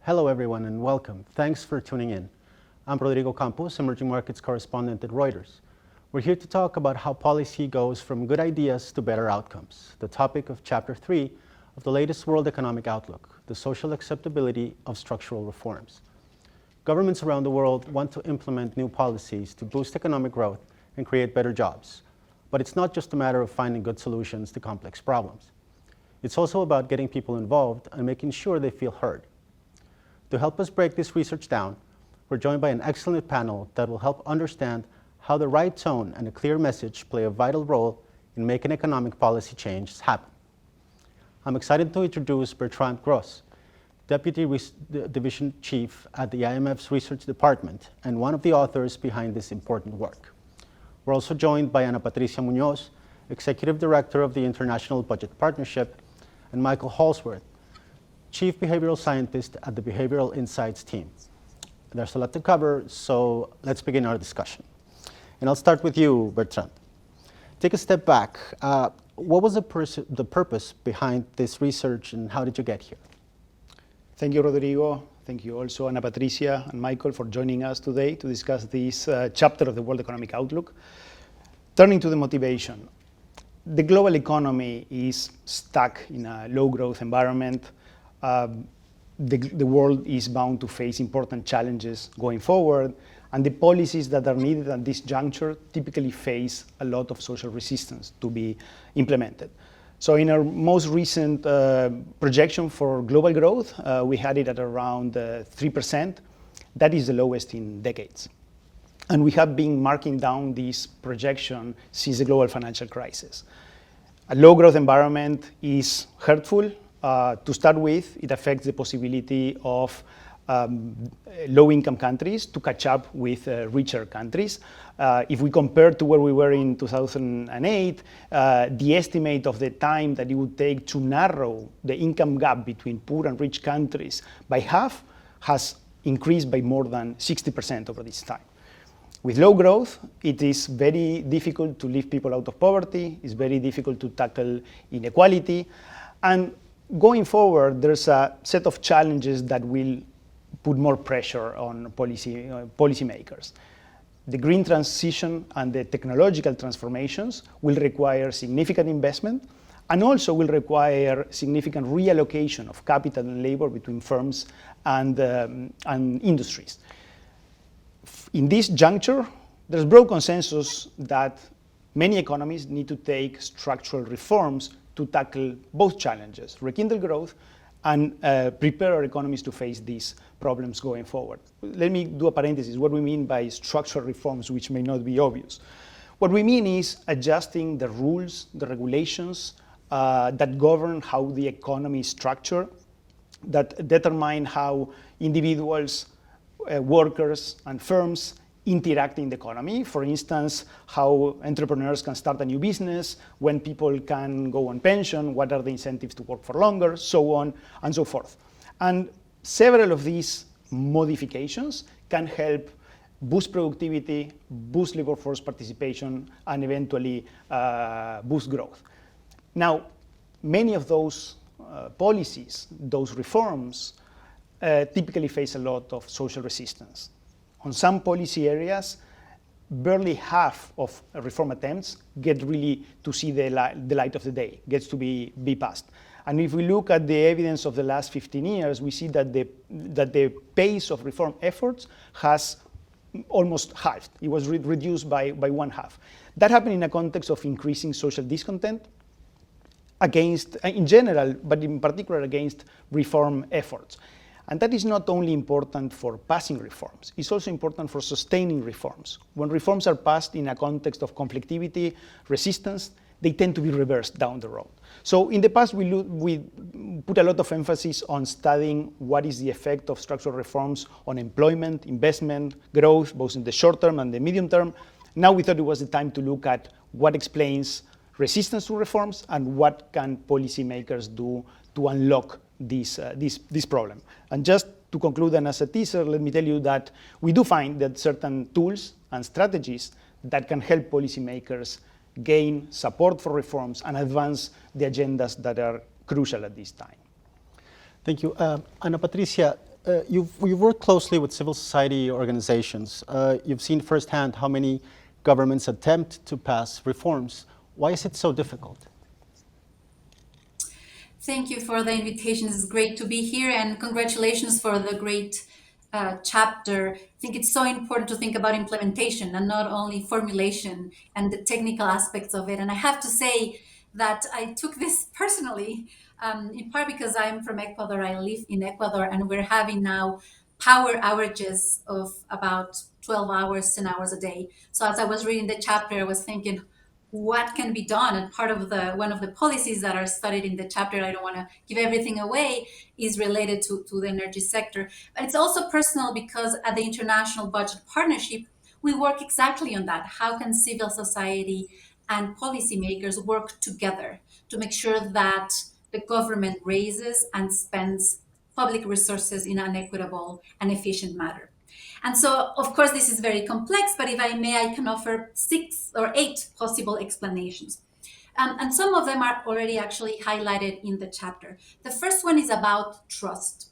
Hello everyone and welcome. Thanks for tuning in. I'm Rodrigo Campos, Emerging Markets Correspondent at Reuters. We're here to talk about how policy goes from good ideas to better outcomes, the topic of Chapter 3 of the latest World Economic Outlook, the social acceptability of structural reforms. Governments around the world want to implement new policies to boost economic growth and create better jobs. But it's not just a matter of finding good solutions to complex problems. It's also about getting people involved and making sure they feel heard. To help us break this research down, we're joined by an excellent panel that will help understand how the right tone and a clear message play a vital role in making economic policy changes happen. I'm excited to introduce Bertrand Gros, Deputy Division Chief at the IMF's Research Department and one of the authors behind this important work. We're also joined by Ana Patricia Muñoz, Executive Director of the International Budget Partnership, and Michael Halsworth, Chief Behavioral Scientist at the Behavioral Insights team. There's a lot to cover, so let's begin our discussion. And I'll start with you, Bertrand. Take a step back. What was the purpose behind this research and how did you get here? Thank you, Rodrigo. Thank you also, Ana Patricia and Michael, for joining us today to discuss this chapter of the World Economic Outlook. Turning to the motivation, the global economy is stuck in a low-growth environment. The world is bound to face important challenges going forward, and the policies that are needed at this juncture typically face a lot of social resistance to be implemented. So in our most recent projection for global growth, we had it at around 3%. That is the lowest in decades. And we have been marking down this projection since the global financial crisis. A low growth environment is hurtful. To start with, it affects the possibility of low-income countries to catch up with richer countries. If we compare to where we were in 2008, the estimate of the time that it would take to narrow the income gap between poor and rich countries by half has increased by more than 60% over this time. With low growth, it is very difficult to lift people out of poverty. It's very difficult to tackle inequality. And going forward, there's a set of challenges that will put more pressure on policymakers. The green transition and the technological transformations will require significant investment and also will require significant reallocation of capital and labor between firms and industries. In this juncture, there's broad consensus that many economies need to take structural reforms to tackle both challenges, rekindle growth and prepare our economies to face these problems going forward. Let me do a parenthesis, what we mean by structural reforms, which may not be obvious. What we mean is adjusting the rules, the regulations that govern how the economy is structured, that determine how individuals, workers and firms interact in the economy. For instance, how entrepreneurs can start a new business, when people can go on pension, what are the incentives to work for longer, so on and so forth. And several of these modifications can help boost productivity, boost labor force participation, and eventually boost growth. Now, many of those policies, those reforms, typically face a lot of social resistance. On some policy areas, barely half of reform attempts get really to see the light of the day, gets to be passed. And if we look at the evidence of the last 15 years, we see that the pace of reform efforts has almost halved. It was reduced by one half. That happened in a context of increasing social discontent against, in general, but in particular against reform efforts. And that is not only important for passing reforms, it's also important for sustaining reforms. When reforms are passed in a context of conflictivity, resistance, they tend to be reversed down the road. So in the past, we put a lot of emphasis on studying what is the effect of structural reforms on employment, investment, growth, both in the short term and the medium term. Now we thought it was the time to look at what explains resistance to reforms and what can policymakers do to unlock this problem. And just to conclude, and as a teaser, let me tell you that we do find that certain tools and strategies that can help policymakers gain support for reforms and advance the agendas that are crucial at this time. Thank you. Ana Patricia, You've worked closely with civil society organizations. You've seen firsthand how many governments attempt to pass reforms. Why is it so difficult? Thank you for the invitation. It's great to be here, and congratulations for the great chapter. I think it's so important to think about implementation and not only formulation and the technical aspects of it. And I have to say that I took this personally, in part because I'm from Ecuador. I live in Ecuador, and we're having now power outages of about 12 hours, 10 hours a day. So as I was reading the chapter, I was thinking, what can be done? And part of the one of the policies that are studied in the chapter, I don't want to give everything away, is related to the energy sector. But it's also personal because at the International Budget Partnership, we work exactly on that. How can civil society and policymakers work together to make sure that the government raises and spends public resources in an equitable and efficient manner? And so, of course, this is very complex, but if I may, I can offer 6 or 8 possible explanations. And some of them are already actually highlighted in the chapter. The first one is about trust.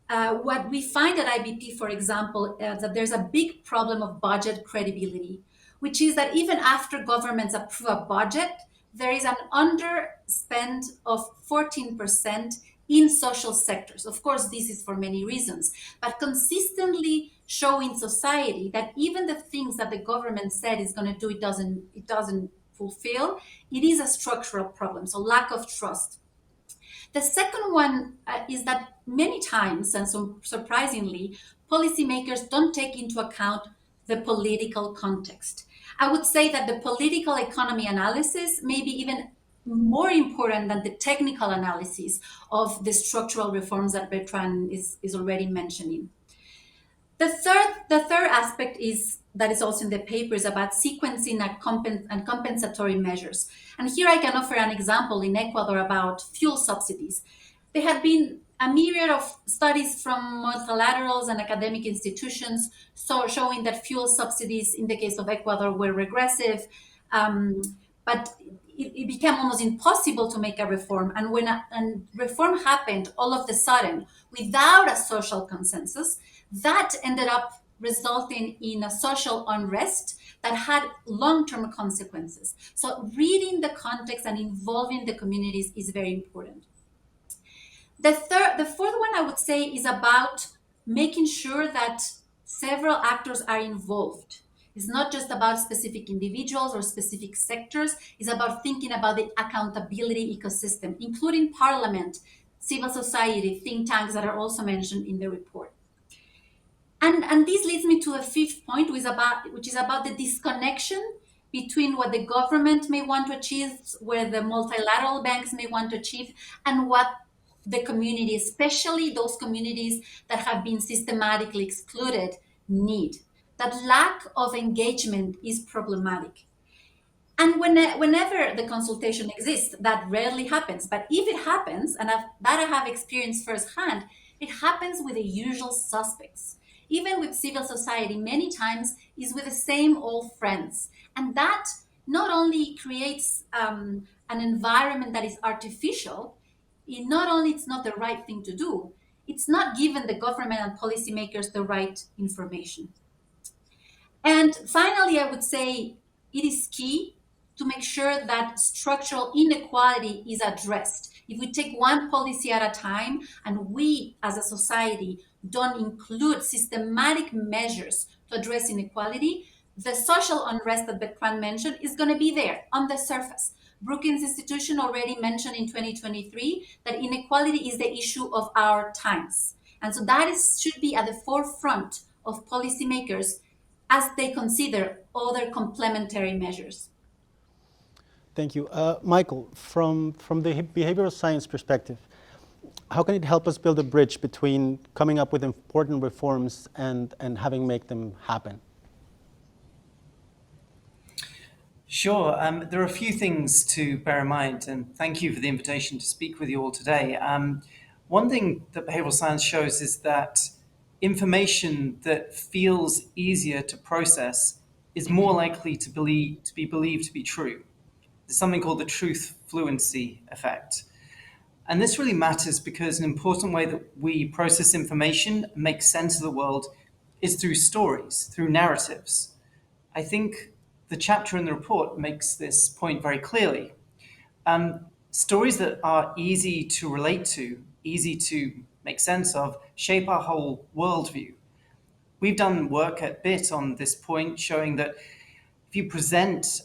What we find at IBP, for example, that there's a big problem of budget credibility, which is that even after governments approve a budget, there is an underspend of 14% in social sectors. Of course, this is for many reasons, but consistently showing society that even the things that the government said is going to do, it doesn't fulfill. It is a structural problem, so lack of trust. The second one is that many times, and so surprisingly, policymakers don't take into account the political context. I would say that the political economy analysis may be even more important than the technical analysis of the structural reforms that Bertrand is already mentioning. The third aspect is that is also in the paper is about sequencing and compensatory measures. And here I can offer an example in Ecuador about fuel subsidies. There have been a myriad of studies from multilaterals and academic institutions showing that fuel subsidies in the case of Ecuador were regressive, but it became almost impossible to make a reform. And when a reform happened all of a sudden without a social consensus, that ended up resulting in a social unrest that had long-term consequences. So reading the context and involving the communities is very important. The fourth one I would say is about making sure that several actors are involved. It's not just about specific individuals or specific sectors. It's about thinking about the accountability ecosystem, including parliament, civil society, think tanks that are also mentioned in the report. And this leads me to the fifth point, which is about the disconnection between what the government may want to achieve, where the multilateral banks may want to achieve, and what the community, especially those communities that have been systematically excluded, need. That lack of engagement is problematic. And whenever the consultation exists, that rarely happens. But if it happens, and that I have experienced firsthand, it happens with the usual suspects. Even with civil society, many times is with the same old friends. And that not only creates an environment that is artificial, not only it's not the right thing to do, it's not giving the government and policymakers the right information. And finally, I would say it is key to make sure that structural inequality is addressed. If we take one policy at a time and we as a society don't include systematic measures to address inequality, the social unrest that Bertrand mentioned is going to be there on the surface. Brookings Institution already mentioned in 2023 that inequality is the issue of our times. And so should be at the forefront of policymakers as they consider other complementary measures. Thank you. Michael, from the behavioral science perspective, how can it help us build a bridge between coming up with important reforms and having make them happen? Sure. There are a few things to bear in mind, and thank you for the invitation to speak with you all today. One thing that behavioral science shows is that information that feels easier to process is more likely to be believed to be true. There's something called the truth fluency effect. And this really matters because an important way that we process information and make sense of the world is through stories, through narratives. I think the chapter in the report makes this point very clearly. Stories that are easy to relate to, easy to make sense of, shape our whole worldview. We've done work at BIT on this point, showing that if you present,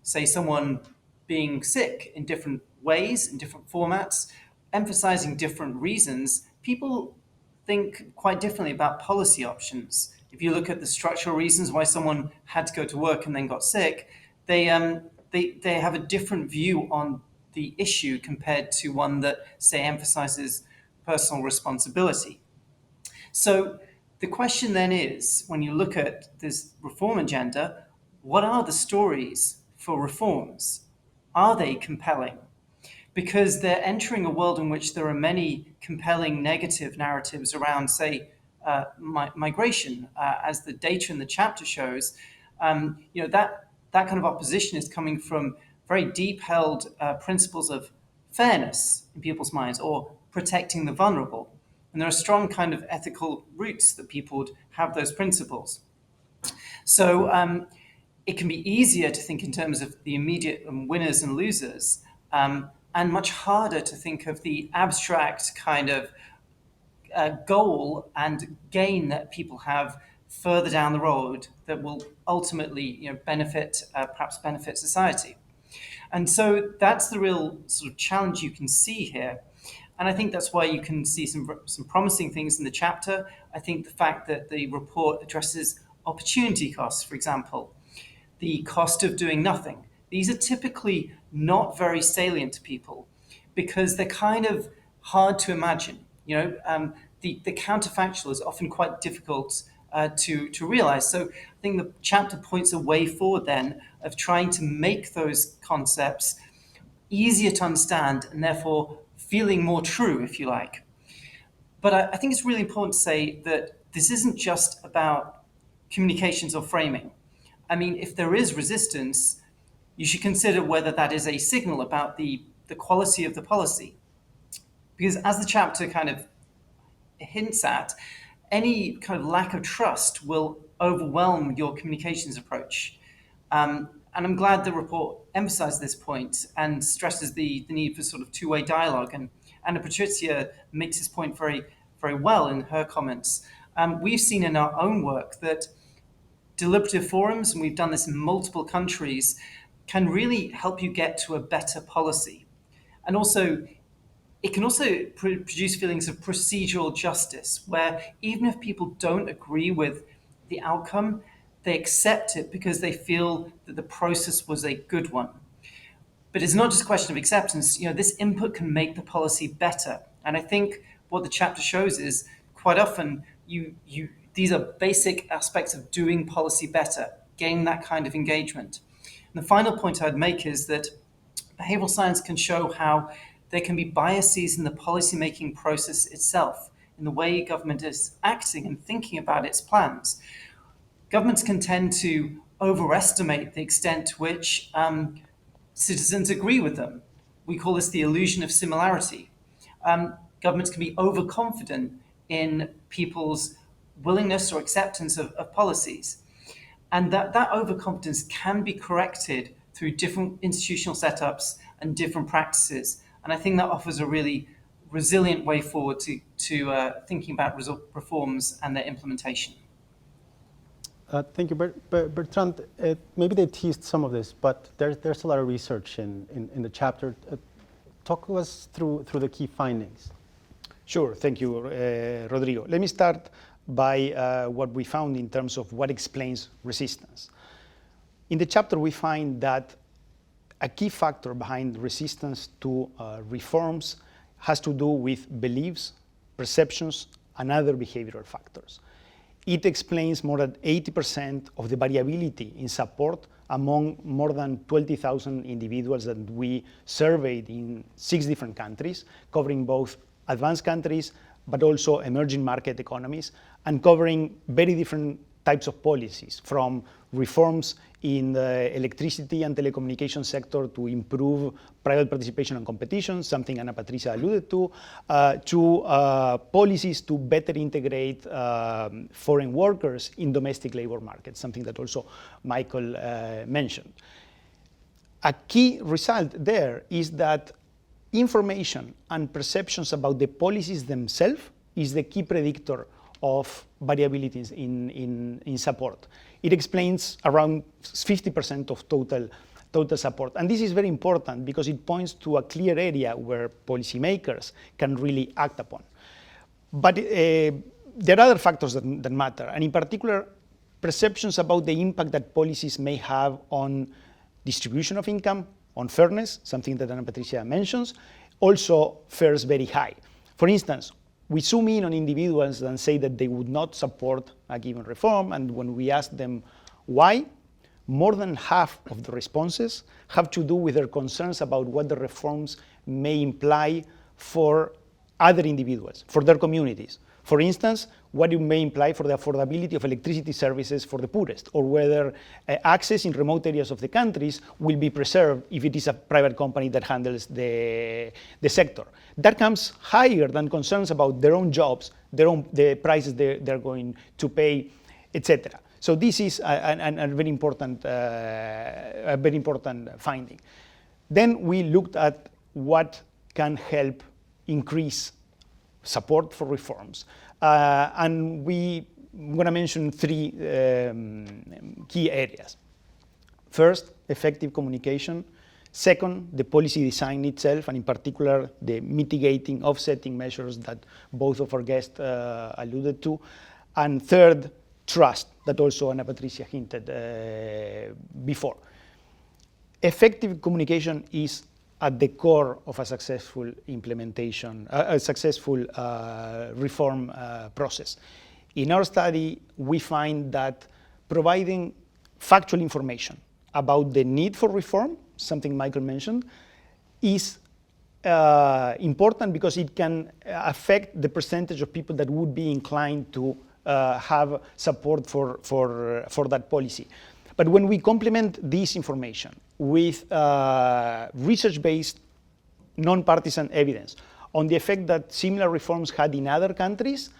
say, someone being sick in different ways, in different formats, emphasizing different reasons, people think quite differently about policy options. If you look at the structural reasons why someone had to go to work and then got sick, they have a different view on the issue compared to one that, say, emphasizes personal responsibility. So the question then is, when you look at this reform agenda, what are the stories for reforms? Are they compelling? Because they're entering a world in which there are many compelling negative narratives around, say, migration, as the data in the chapter shows. That kind of opposition is coming from very deep-held principles of fairness in people's minds, or protecting the vulnerable. And there are strong kind of ethical roots that people would have those principles. So it can be easier to think in terms of the immediate winners and losers, and much harder to think of the abstract kind of goal and gain that people have further down the road that will ultimately perhaps benefit society. And so that's the real sort of challenge you can see here. And I think that's why you can see some promising things in the chapter. I think the fact that the report addresses opportunity costs, for example, the cost of doing nothing. These are typically not very salient to people because they're kind of hard to imagine. The counterfactual is often quite difficult to realize. So I think the chapter points a way forward then of trying to make those concepts easier to understand and therefore feeling more true, if you like. But I think it's really important to say that this isn't just about communications or framing. I mean, if there is resistance, you should consider whether that is a signal about the quality of the policy. Because as the chapter kind of hints at, any kind of lack of trust will overwhelm your communications approach. And I'm glad the report emphasizes this point and stresses the need for sort of two-way dialogue. And Anna Patricia makes this point very, very well in her comments. We've seen in our own work that deliberative forums, and we've done this in multiple countries, can really help you get to a better policy. And also, it can also produce feelings of procedural justice, where even if people don't agree with the outcome, they accept it because they feel that the process was a good one. But it's not just a question of acceptance. This input can make the policy better. And I think what the chapter shows is quite often these are basic aspects of doing policy better, getting that kind of engagement. And the final point I'd make is that behavioral science can show how there can be biases in the policymaking process itself, in the way government is acting and thinking about its plans. Governments can tend to overestimate the extent to which citizens agree with them. We call this the illusion of similarity. Governments can be overconfident in people's willingness or acceptance of policies. And that overconfidence can be corrected through different institutional setups and different practices. And I think that offers a really resilient way forward to thinking about reforms and their implementation. Thank you, Bertrand. Maybe they teased some of this, but there's a lot of research in the chapter. Talk us through the key findings. Sure, thank you, Rodrigo. Let me start by what we found in terms of what explains resistance. In the chapter, we find that a key factor behind resistance to reforms has to do with beliefs, perceptions, and other behavioral factors. It explains more than 80% of the variability in support among more than 20,000 individuals that we surveyed in 6 different countries, covering both advanced countries, but also emerging market economies, and covering very different types of policies, from reforms in the electricity and telecommunication sector to improve private participation and competition, something Ana Patricia alluded to policies to better integrate foreign workers in domestic labor markets, something that also Michael mentioned. A key result there is that information and perceptions about the policies themselves is the key predictor of variabilities in support. It explains around 50% of total support. And this is very important because it points to a clear area where policymakers can really act upon. But there are other factors that matter, and in particular, perceptions about the impact that policies may have on distribution of income, on fairness, something that Ana Patricia mentions, also fares very high. For instance, we zoom in on individuals and say that they would not support a given reform, and when we ask them why, more than half of the responses have to do with their concerns about what the reforms may imply for other individuals, for their communities. For instance, what it may imply for the affordability of electricity services for the poorest, or whether access in remote areas of the countries will be preserved if it is a private company that handles the sector. That comes higher than concerns about their own jobs, the prices they're going to pay, etc. So this is a very important finding. Then we looked at what can help increase support for reforms. And I'm going to mention three key areas. First, effective communication. Second, the policy design itself, and in particular, the mitigating, offsetting measures that both of our guests alluded to. And third, trust, that also Ana Patricia hinted before. Effective communication is at the core of a successful implementation, a successful reform process. In our study, we find that providing factual information about the need for reform, something Michael mentioned, is important because it can affect the percentage of people that would be inclined to have support for that policy. But when we complement this information with research-based, non-partisan evidence on the effect that similar reforms had in other countries,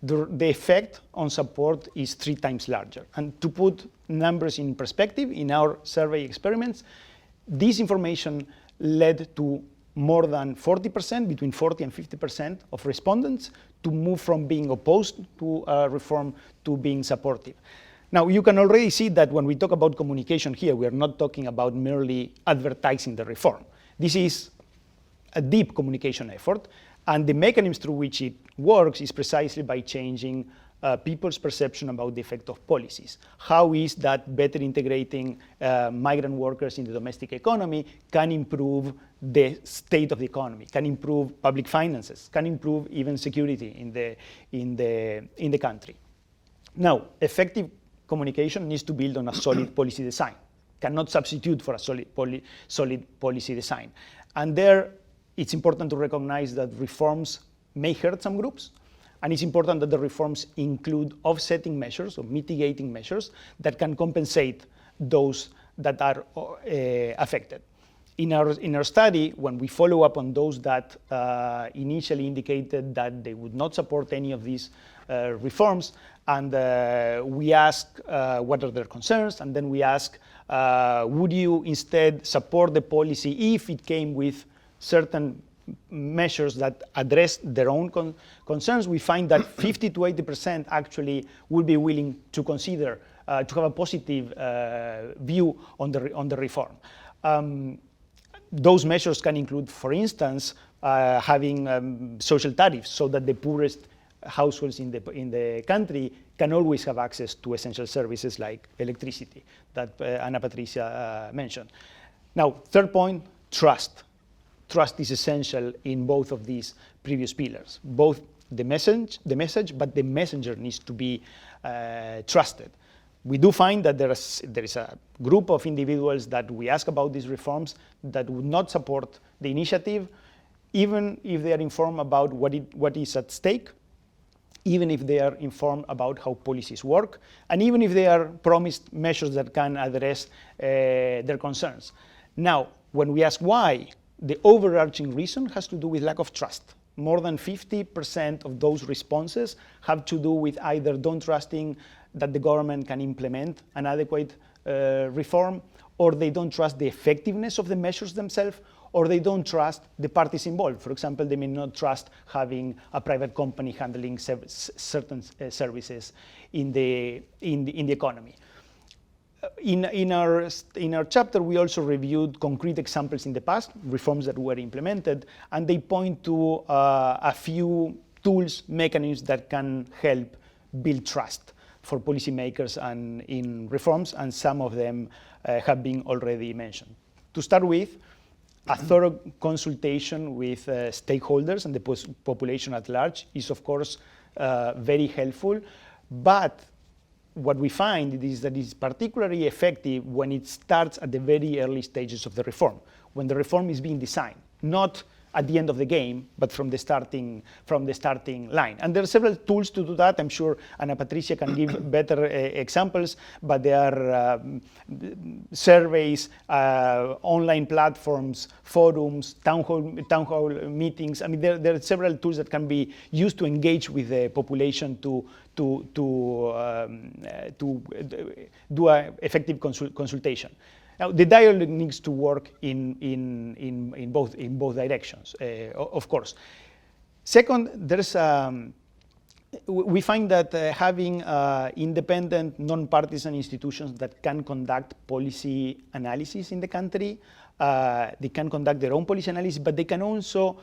the effect on support is 3 times larger. And to put numbers in perspective, in our survey experiments, this information led to more than 40%, between 40 and 50% of respondents to move from being opposed to reform to being supportive. Now, you can already see that when we talk about communication here, we are not talking about merely advertising the reform. This is a deep communication effort, and the mechanism through which it works is precisely by changing people's perception about the effect of policies. How is that better integrating migrant workers in the domestic economy can improve the state of the economy, can improve public finances, can improve even security in the country. Now, effective communication needs to build on a solid policy design, cannot substitute for a solid policy design. And there, it's important to recognize that reforms may hurt some groups, and it's important that the reforms include offsetting measures or mitigating measures that can compensate those that are affected. In our study, when we follow up on those that initially indicated that they would not support any of these reforms, and we ask what are their concerns, and then we ask, would you instead support the policy if it came with certain measures that address their own concerns? We find that 50 to 80% actually would be willing to consider, to have a positive view on the reform. Those measures can include, for instance, having social tariffs so that the poorest households in the country can always have access to essential services like electricity that Ana Patricia mentioned. Now, third point, trust. Trust is essential in both of these previous pillars, both the message, but the messenger needs to be trusted. We do find that there is a group of individuals that we ask about these reforms that would not support the initiative, even if they are informed about what is at stake. even if they are informed about how policies work, and even if they are promised measures that can address their concerns. Now, when we ask why, the overarching reason has to do with lack of trust. More than 50% of those responses have to do with either don't trusting that the government can implement an adequate reform, or they don't trust the effectiveness of the measures themselves, or they don't trust the parties involved. For example, they may not trust having a private company handling certain services in the economy. In our chapter, we also reviewed concrete examples in the past, reforms that were implemented, and they point to a few tools, mechanisms that can help build trust for policymakers and in reforms, and some of them have been already mentioned. To start with, a thorough consultation with stakeholders and the population at large is, of course, very helpful, but what we find is that it's particularly effective when it starts at the very early stages of the reform, when the reform is being designed, not at the end of the game, but from the starting line. And there are several tools to do that. I'm sure Ana Patricia can give better examples, but there are surveys, online platforms, forums, town hall meetings. I mean, there are several tools that can be used to engage with the population to do an effective consultation. Now, the dialogue needs to work in both directions, of course. Second, we find that having independent, non-partisan institutions that can conduct policy analysis in the country, they can conduct their own policy analysis, but they can also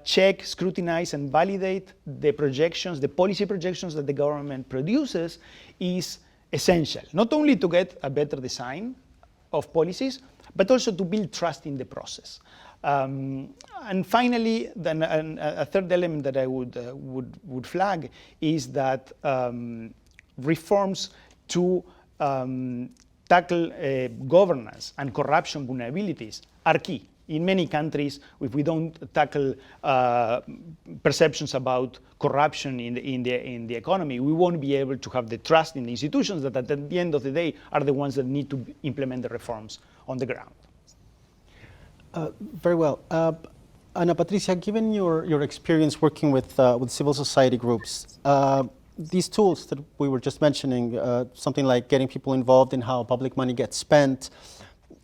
check, scrutinize, and validate the projections, the policy projections that the government produces, is essential, not only to get a better design of policies, but also to build trust in the process. And finally, then a third element that I would flag is that reforms to tackle governance and corruption vulnerabilities are key. In many countries, if we don't tackle perceptions about corruption in the economy, we won't be able to have the trust in the institutions that at the end of the day are the ones that need to implement the reforms on the ground. Very well. Ana Patricia, given your experience working with civil society groups, these tools that we were just mentioning, something like getting people involved in how public money gets spent,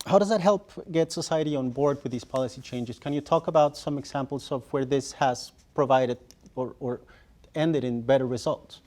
how does that help get society on board with these policy changes? Can you talk about some examples of where this has provided or ended in better results?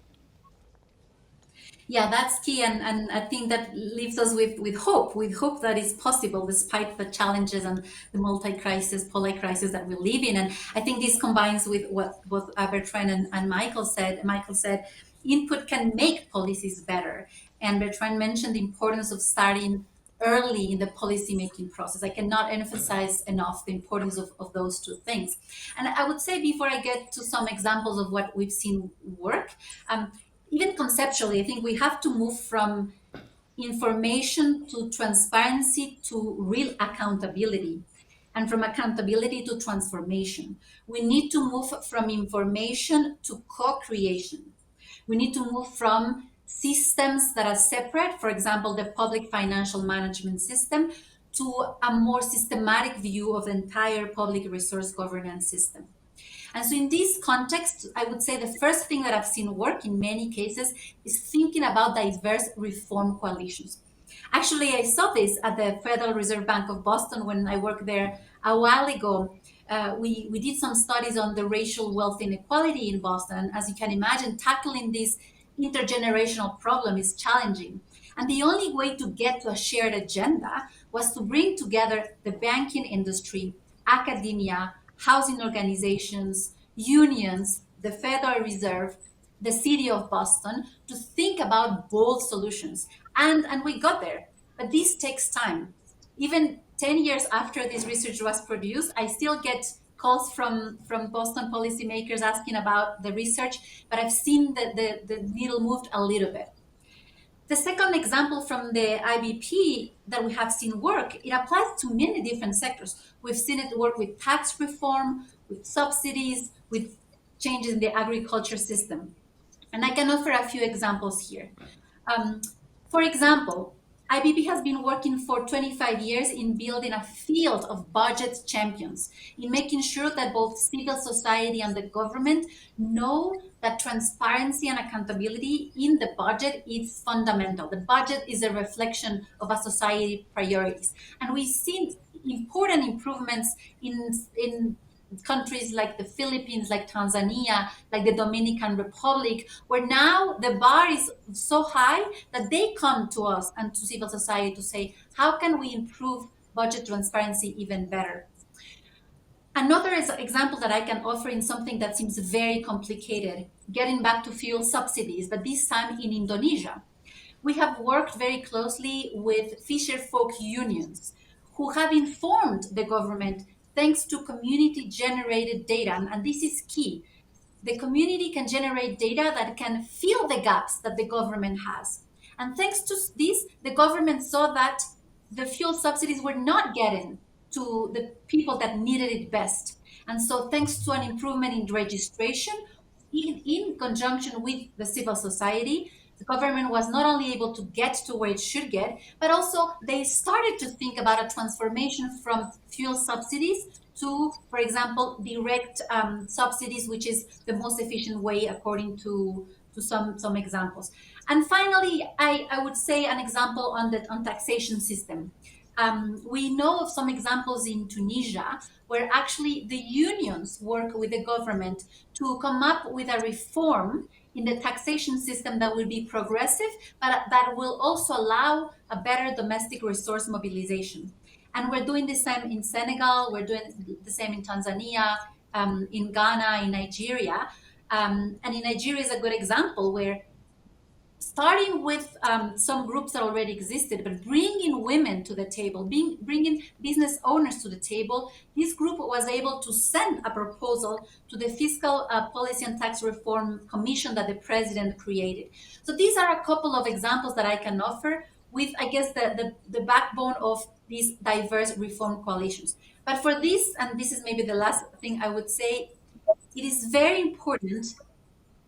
Yeah, that's key, and I think that leaves us with hope that it's possible despite the challenges and the multi-crisis, poly-crisis that we live in. And I think this combines with what both Bertrand and Michael said. Michael said, input can make policies better. And Bertrand mentioned the importance of starting early in the policy-making process. I cannot emphasize enough the importance of those two things. And I would say, before I get to some examples of what we've seen work, even conceptually, I think we have to move from information to transparency to real accountability, and from accountability to transformation. We need to move from information to co-creation. We need to move from systems that are separate, for example, the public financial management system, to a more systematic view of the entire public resource governance system. And so in this context, I would say the first thing that I've seen work in many cases is thinking about diverse reform coalitions. Actually, I saw this at the Federal Reserve Bank of Boston when I worked there a while ago. We did some studies on the racial wealth inequality in Boston. And as you can imagine, tackling this intergenerational problem is challenging. And the only way to get to a shared agenda was to bring together the banking industry, academia, housing organizations, unions, the Federal Reserve, the city of Boston, to think about bold solutions. And we got there. But this takes time. Even 10 years after this research was produced, I still get calls from Boston policymakers asking about the research, but I've seen that the needle moved a little bit. The second example from the IBP that we have seen work, it applies to many different sectors. We've seen it work with tax reform, with subsidies, with changes in the agriculture system. And I can offer a few examples here. Um, for example, IBP has been working for 25 years in building a field of budget champions, in making sure that both civil society and the government know that transparency and accountability in the budget is fundamental. The budget is a reflection of a society priorities. And we've seen important improvements in countries like the Philippines, like Tanzania, like the Dominican Republic, where now the bar is so high that they come to us and to civil society to say, how can we improve budget transparency even better? Another example that I can offer in something that seems very complicated, getting back to fuel subsidies, but this time in Indonesia. We have worked very closely with fisher folk unions who have informed the government thanks to community generated data. And this is key. The community can generate data that can fill the gaps that the government has. And thanks to this, the government saw that the fuel subsidies were not getting to the people that needed it best. And so, thanks to an improvement in registration, in conjunction with the civil society, the government was not only able to get to where it should get, but also they started to think about a transformation from fuel subsidies to, for example, direct subsidies, which is the most efficient way according to some examples. And finally, I would say an example on taxation system. We know of some examples in Tunisia where actually the unions work with the government to come up with a reform in the taxation system that will be progressive, but that will also allow a better domestic resource mobilization. And we're doing the same in Senegal, we're doing the same in Tanzania, in Ghana, in Nigeria. And in Nigeria is a good example where starting with some groups that already existed, but bringing women to the table, bringing business owners to the table, this group was able to send a proposal to the Fiscal Policy and Tax Reform Commission that the president created. So these are a couple of examples that I can offer with, I guess, the backbone of these diverse reform coalitions. But for this, and this is maybe the last thing I would say, it is very important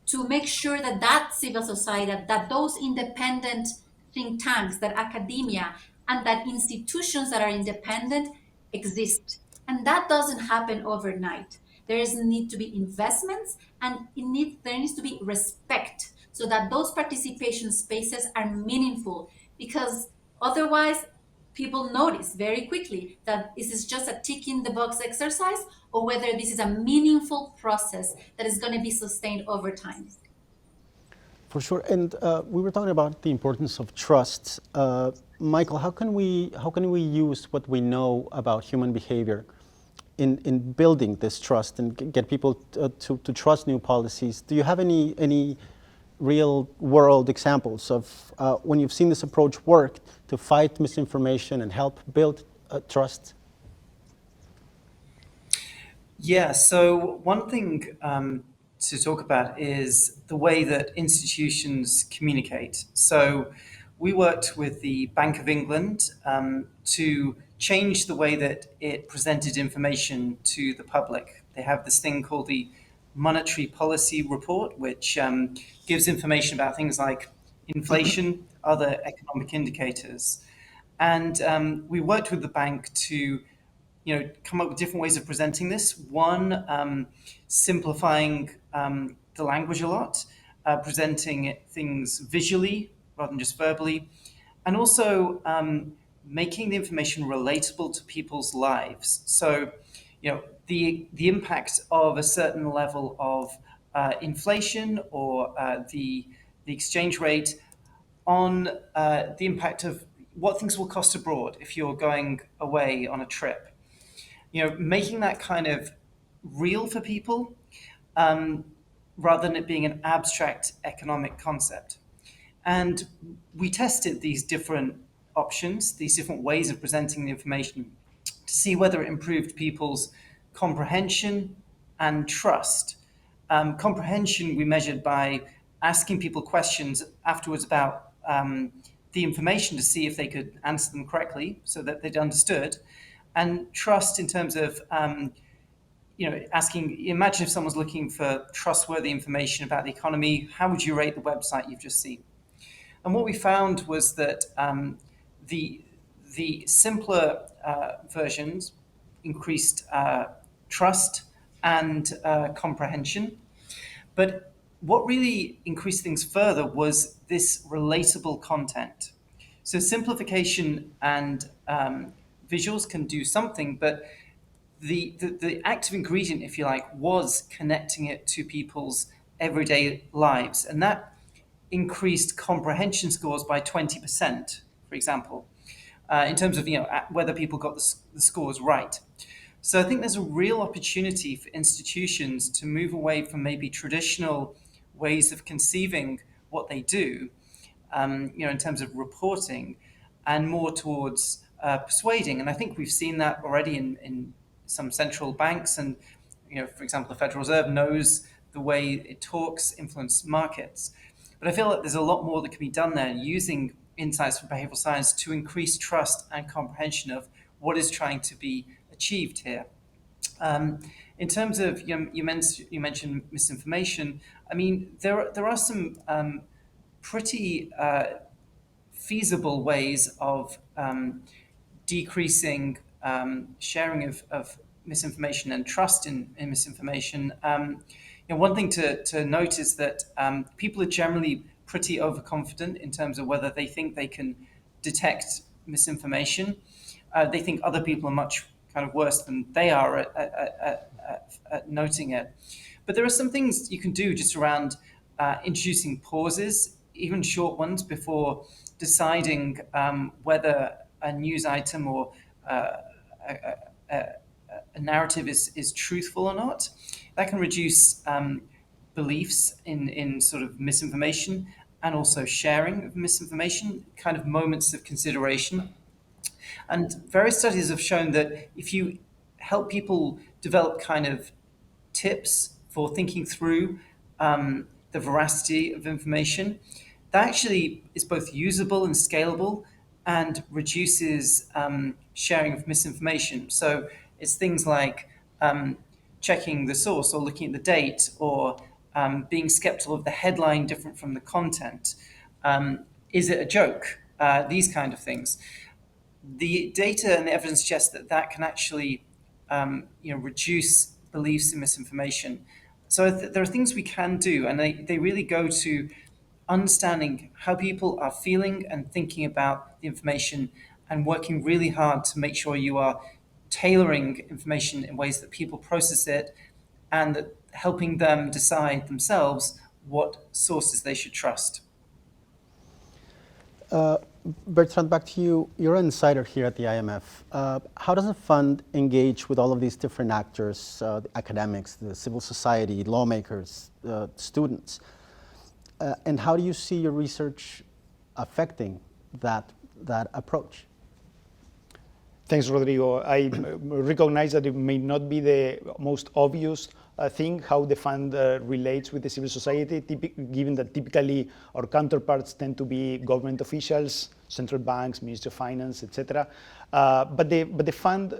to make sure that civil society, that those independent think tanks, that academia, and that institutions that are independent exist. And that doesn't happen overnight. There is need to be investments, and there needs to be respect so that those participation spaces are meaningful, because otherwise people notice very quickly that this is just a tick in the box exercise, or whether this is a meaningful process that is going to be sustained over time. For sure, and we were talking about the importance of trust. Michael, how can we use what we know about human behavior in building this trust and get people to trust new policies? Do you have any real world examples of when you've seen this approach work to fight misinformation and help build trust? Yeah, so one thing to talk about is the way that institutions communicate. So we worked with the Bank of England to change the way that it presented information to the public. They have this thing called the Monetary Policy Report, which gives information about things like inflation, other economic indicators. And we worked with the bank to come up with different ways of presenting this. One, simplifying the language a lot, presenting things visually rather than just verbally, and also making the information relatable to people's lives. So, the impact of a certain level of inflation or the exchange rate on the impact of what things will cost abroad if you're going away on a trip. Making that kind of real for people rather than it being an abstract economic concept. And we tested these different options, these different ways of presenting the information to see whether it improved people's comprehension and trust. Comprehension we measured by asking people questions afterwards about the information to see if they could answer them correctly so that they'd understood. And trust in terms of, asking, imagine if someone's looking for trustworthy information about the economy, how would you rate the website you've just seen? And what we found was that the simpler versions increased trust and comprehension. But what really increased things further was this relatable content. So simplification and visuals can do something, but the active ingredient, if you like, was connecting it to people's everyday lives. And that increased comprehension scores by 20%, for example, in terms of whether people got the scores right. So I think there's a real opportunity for institutions to move away from maybe traditional ways of conceiving what they do, in terms of reporting, and more towards persuading. And I think we've seen that already in some central banks, and for example, the Federal Reserve knows the way it talks influence markets. But I feel like there's a lot more that can be done there, using insights from behavioral science to increase trust and comprehension of what is trying to be achieved here. In terms of, you mentioned misinformation. I mean, there are some pretty feasible ways of decreasing sharing of misinformation and trust in misinformation. One thing to note is that people are generally pretty overconfident in terms of whether they think they can detect misinformation. They think other people are much kind of worse than they are at noting it. But there are some things you can do just around introducing pauses, even short ones, before deciding whether a news item or a narrative is truthful or not. That can reduce beliefs in sort of misinformation, and also sharing of misinformation, kind of moments of consideration. And various studies have shown that if you help people develop kind of tips for thinking through the veracity of information, that actually is both usable and scalable, and reduces sharing of misinformation. So it's things like checking the source, or looking at the date, or being skeptical of the headline different from the content. Is it a joke? These kind of things. The data and the evidence suggests that can actually reduce beliefs in misinformation. So there are things we can do, and they really go to understanding how people are feeling and thinking about the information, and working really hard to make sure you are tailoring information in ways that people process it, and that helping them decide themselves what sources they should trust. Bertrand, back to you. You're an insider here at the IMF. How does the fund engage with all of these different actors, the academics, the civil society, lawmakers, students? And how do you see your research affecting that approach? Thanks, Rodrigo. I recognize that it may not be the most obvious thing how the fund relates with the civil society, given that typically our counterparts tend to be government officials, central banks, Ministry of Finance, etc. But the fund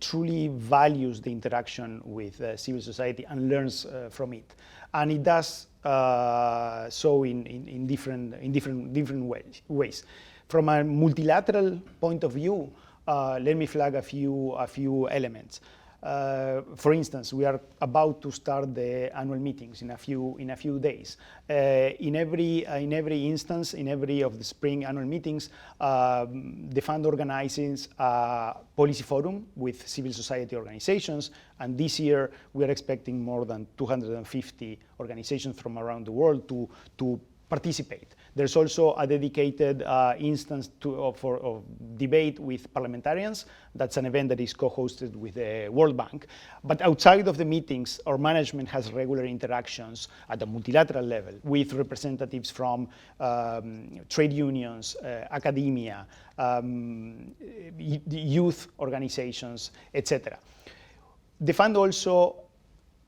truly values the interaction with civil society and learns from it, and it does so in different ways. From a multilateral point of view, let me flag a few elements. For instance, we are about to start the annual meetings in a few days. In every instance, in every of the spring annual meetings, the fund organizes a policy forum with civil society organizations, and this year we are expecting more than 250 organizations from around the world to participate. There's also a dedicated instance of debate with parliamentarians. That's an event that is co-hosted with the World Bank. But outside of the meetings, our management has regular interactions at the multilateral level with representatives from trade unions, academia, youth organizations, etc. The fund also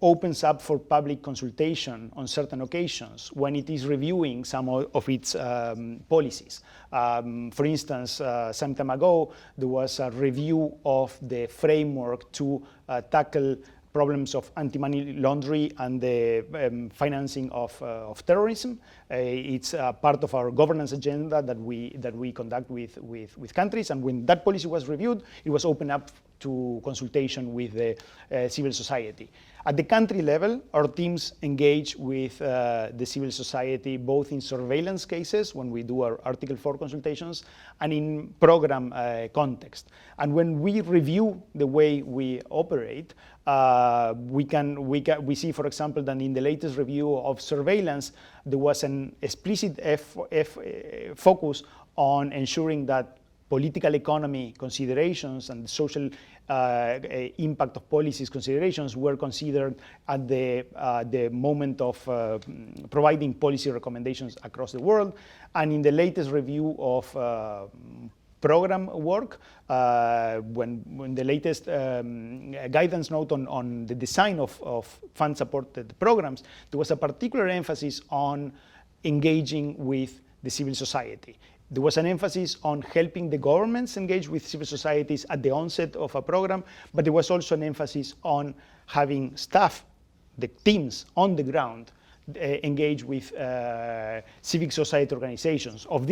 opens up for public consultation on certain occasions when it is reviewing some of its policies. For instance, some time ago, there was a review of the framework to tackle problems of anti-money laundering and the financing of terrorism. It's part of our governance agenda that we conduct with countries. And when that policy was reviewed, it was opened up to consultation with the civil society. At the country level, our teams engage with the civil society both in surveillance cases, when we do our Article 4 consultations, and in program context. And when we review the way we operate, we see, for example, that in the latest review of surveillance, there was an explicit focus on ensuring that political economy considerations and social impact of policies considerations were considered at the moment of providing policy recommendations across the world. And in the latest review of program work, when the latest guidance note on the design of fund-supported programs, there was a particular emphasis on engaging with the civil society. There was an emphasis on helping the governments engage with civil societies at the onset of a program, but there was also an emphasis on having staff, the teams on the ground, engage with civic society organizations of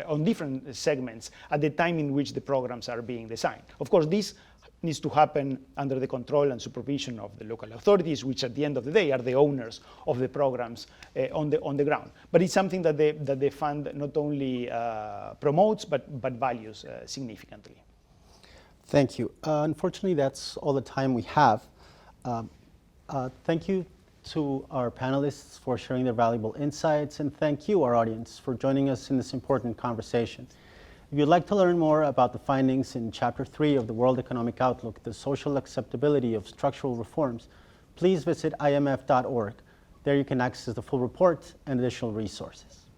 on different segments at the time in which the programs are being designed. Of course, this needs to happen under the control and supervision of the local authorities, which at the end of the day are the owners of the programs on the ground. But it's something that the fund not only promotes, but values significantly. Thank you. Unfortunately, that's all the time we have. Thank you to our panelists for sharing their valuable insights, and thank you, our audience, for joining us in this important conversation. If you'd like to learn more about the findings in Chapter 3 of the World Economic Outlook, the social acceptability of structural reforms, please visit imf.org. There you can access the full report and additional resources.